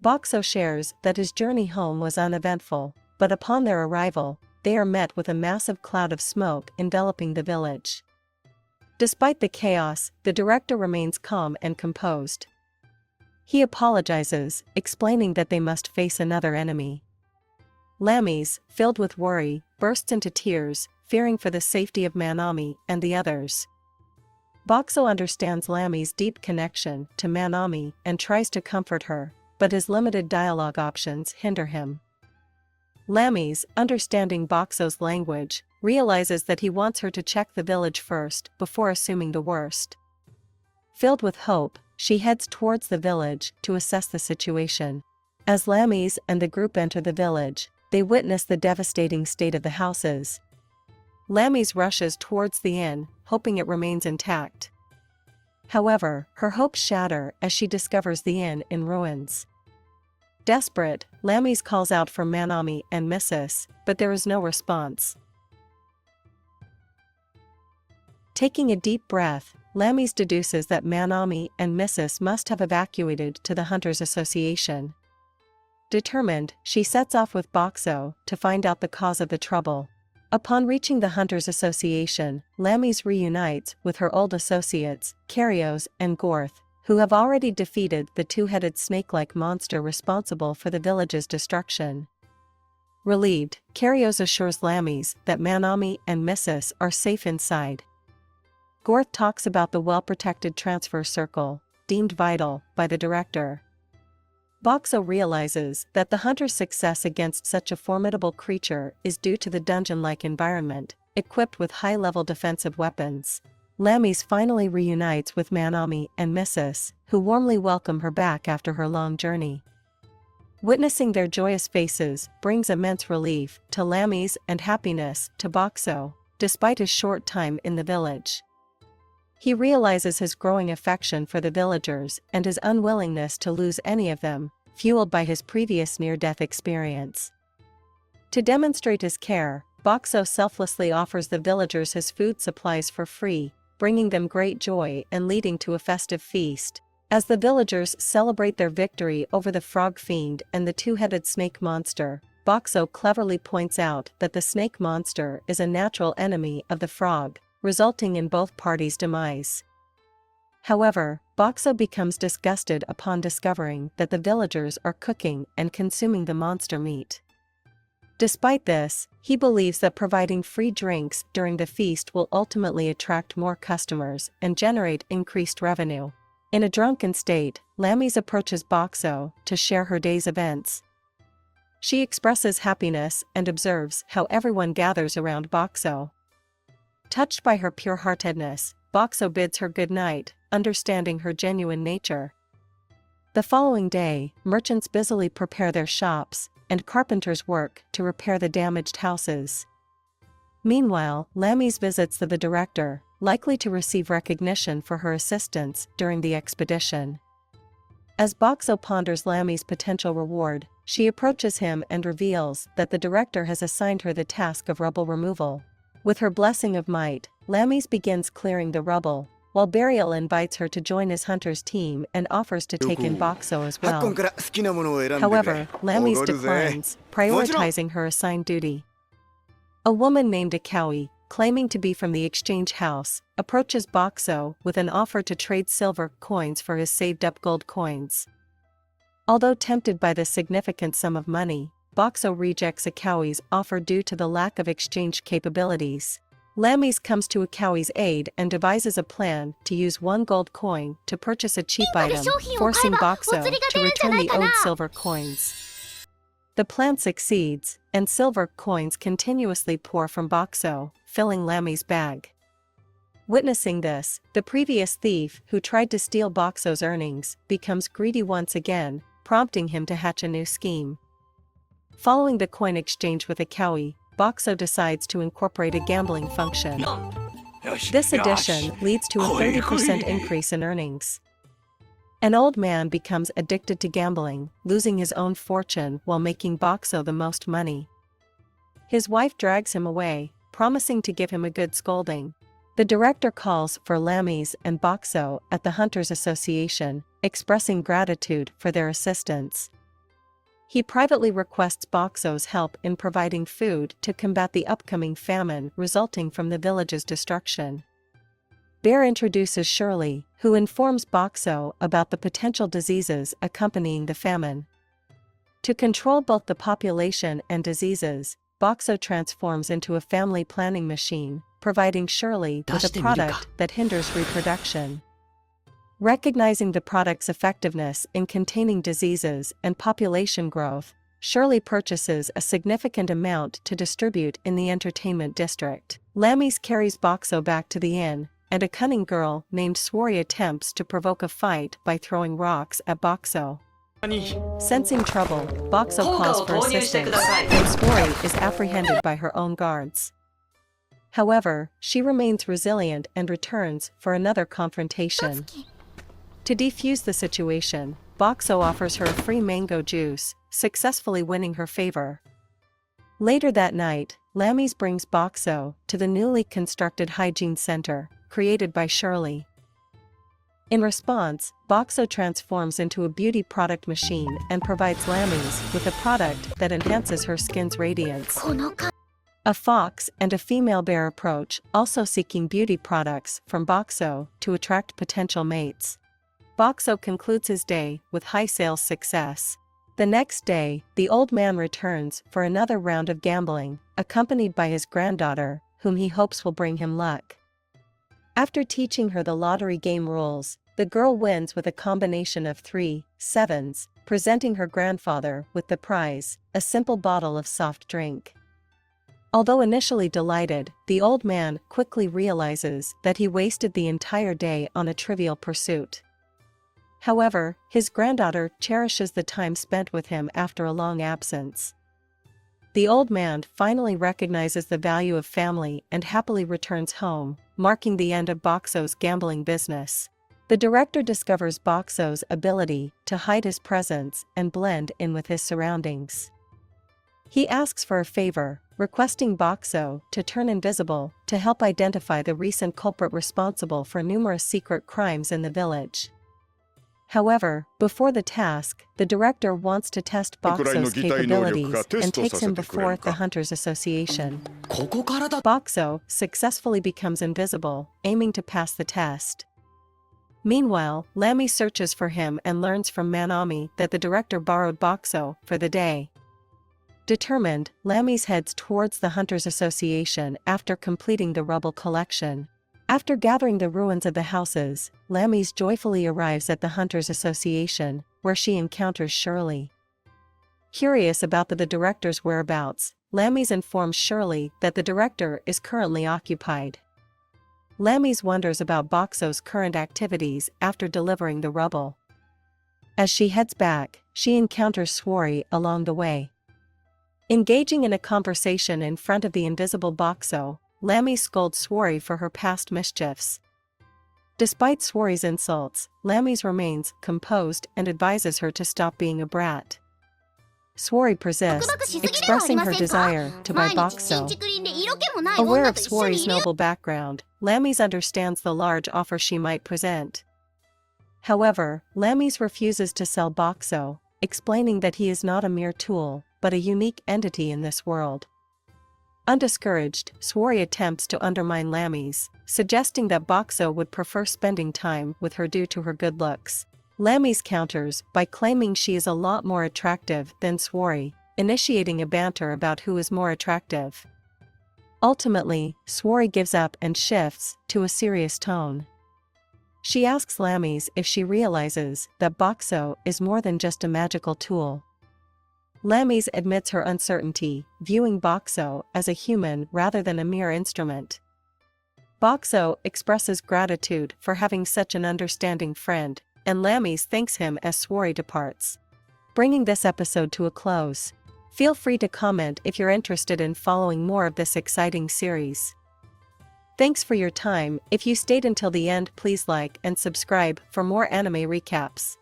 Boxo shares that his journey home was uneventful, but upon their arrival, they are met with a massive cloud of smoke enveloping the village. Despite the chaos, the director remains calm and composed. He apologizes, explaining that they must face another enemy. Lamis, filled with worry, bursts into tears, fearing for the safety of Manami and the others. Boxo understands Lami's deep connection to Manami and tries to comfort her, but his limited dialogue options hinder him. Lamis, understanding Boxo's language, realizes that he wants her to check the village first before assuming the worst. Filled with hope, she heads towards the village to assess the situation. As Lamis and the group enter the village, they witness the devastating state of the houses. Lamis rushes towards the inn, hoping it remains intact. However, her hopes shatter as she discovers the inn in ruins. Desperate, Lamis calls out for Manami and Mrs., but there is no response. Taking a deep breath, Lamis deduces that Manami and Mrs. must have evacuated to the Hunters Association. Determined, she sets off with Boxo to find out the cause of the trouble. Upon reaching the Hunters Association, Lamis reunites with her old associates, Karios and Gorth, who have already defeated the two-headed snake-like monster responsible for the village's destruction. Relieved, Karios assures Lamis that Manami and Mrs. are safe inside. Gorth talks about the well-protected transfer circle, deemed vital by the director. Boxo realizes that the hunter's success against such a formidable creature is due to the dungeon-like environment, equipped with high-level defensive weapons. Lamis finally reunites with Manami and Mrs., who warmly welcome her back after her long journey. Witnessing their joyous faces brings immense relief to Lamis and happiness to Boxo, despite his short time in the village. He realizes his growing affection for the villagers and his unwillingness to lose any of them, fueled by his previous near-death experience. To demonstrate his care, Boxo selflessly offers the villagers his food supplies for free, bringing them great joy and leading to a festive feast. As the villagers celebrate their victory over the frog fiend and the two-headed snake monster, Boxo cleverly points out that the snake monster is a natural enemy of the frog, resulting in both parties' demise. However, Boxo becomes disgusted upon discovering that the villagers are cooking and consuming the monster meat. Despite this, he believes that providing free drinks during the feast will ultimately attract more customers and generate increased revenue. In a drunken state, Lamis approaches Boxo to share her day's events. She expresses happiness and observes how everyone gathers around Boxo. Touched by her pure-heartedness, Boxo bids her good night, understanding her genuine nature. The following day, merchants busily prepare their shops, and carpenters work to repair the damaged houses. Meanwhile, Lamis visits the director, likely to receive recognition for her assistance during the expedition. As Boxo ponders Lamis' potential reward, she approaches him and reveals that the director has assigned her the task of rubble removal. With her blessing of might, Lamis begins clearing the rubble, while Burial invites her to join his hunter's team and offers to take in Boxo as well. However, Lamis declines, prioritizing her assigned duty. A woman named Akawi, claiming to be from the exchange house, approaches Boxo with an offer to trade silver coins for his saved-up gold coins. Although tempted by the significant sum of money, Boxo rejects Akawi's offer due to the lack of exchange capabilities. Lamis comes to Akawi's aid and devises a plan to use one gold coin to purchase a cheap item, forcing Boxo to return the owed silver coins. The plan succeeds, and silver coins continuously pour from Boxo, filling Lamis' bag. Witnessing this, the previous thief who tried to steal Boxo's earnings becomes greedy once again, prompting him to hatch a new scheme. Following the coin exchange with Akawi, Boxo decides to incorporate a gambling function. This addition leads to a 30% increase in earnings. An old man becomes addicted to gambling, losing his own fortune while making Boxo the most money. His wife drags him away, promising to give him a good scolding. The director calls for Lamis and Boxo at the Hunters Association, expressing gratitude for their assistance. He privately requests Boxo's help in providing food to combat the upcoming famine resulting from the village's destruction. Bear introduces Shirley, who informs Boxo about the potential diseases accompanying the famine. To control both the population and diseases, Boxo transforms into a family planning machine, providing Shirley with a product that hinders reproduction. Recognizing the product's effectiveness in containing diseases and population growth, Shirley purchases a significant amount to distribute in the entertainment district. Lamis carries Boxo back to the inn, and a cunning girl named Swarry attempts to provoke a fight by throwing rocks at Boxo. Sensing trouble, Boxo calls for assistance, and Swarry is apprehended by her own guards. However, she remains resilient and returns for another confrontation. To defuse the situation, Boxo offers her a free mango juice, successfully winning her favor. Later that night, Lamis brings Boxo to the newly constructed hygiene center, created by Shirley. In response, Boxo transforms into a beauty product machine and provides Lamis with a product that enhances her skin's radiance. A fox and a female bear approach, also seeking beauty products from Boxo to attract potential mates. Boxo concludes his day with high sales success. The next day, the old man returns for another round of gambling, accompanied by his granddaughter, whom he hopes will bring him luck. After teaching her the lottery game rules, the girl wins with a combination of 3 sevens, presenting her grandfather with the prize, a simple bottle of soft drink. Although initially delighted, the old man quickly realizes that he wasted the entire day on a trivial pursuit. However, his granddaughter cherishes the time spent with him after a long absence. The old man finally recognizes the value of family and happily returns home, marking the end of Boxo's gambling business. The director discovers Boxo's ability to hide his presence and blend in with his surroundings. He asks for a favor, requesting Boxo to turn invisible to help identify the recent culprit responsible for numerous secret crimes in the village. However, before the task, the director wants to test Boxo's capabilities and takes him before the Hunters Association. Boxo successfully becomes invisible, aiming to pass the test. Meanwhile, Lamy searches for him and learns from Manami that the director borrowed Boxo for the day. Determined, Lamis heads towards the Hunters Association after completing the rubble collection. After gathering the ruins of the houses, Lamis joyfully arrives at the Hunters Association, where she encounters Shirley. Curious about the director's whereabouts, Lamis informs Shirley that the director is currently occupied. Lamis wonders about Boxo's current activities after delivering the rubble. As she heads back, she encounters Swarry along the way. Engaging in a conversation in front of the invisible Boxo, Lamis scolds Swarry for her past mischiefs. Despite Swarry's insults, Lamis remains composed and advises her to stop being a brat. Swarry persists, expressing her desire to buy Boxo. Aware of Swarry's noble background, Lamis understands the large offer she might present. However, Lamis refuses to sell Boxo, explaining that he is not a mere tool, but a unique entity in this world. Undiscouraged, Swarry attempts to undermine Lamis, suggesting that Boxo would prefer spending time with her due to her good looks. Lamis counters by claiming she is a lot more attractive than Swarry, initiating a banter about who is more attractive. Ultimately, Swarry gives up and shifts to a serious tone. She asks Lamis if she realizes that Boxo is more than just a magical tool. Lamis admits her uncertainty, viewing Boxo as a human rather than a mere instrument. Boxo expresses gratitude for having such an understanding friend, and Lamis thanks him as Swarry departs. Bringing this episode to a close. Feel free to comment if you're interested in following more of this exciting series. Thanks for your time. If you stayed until the end, please like and subscribe for more anime recaps.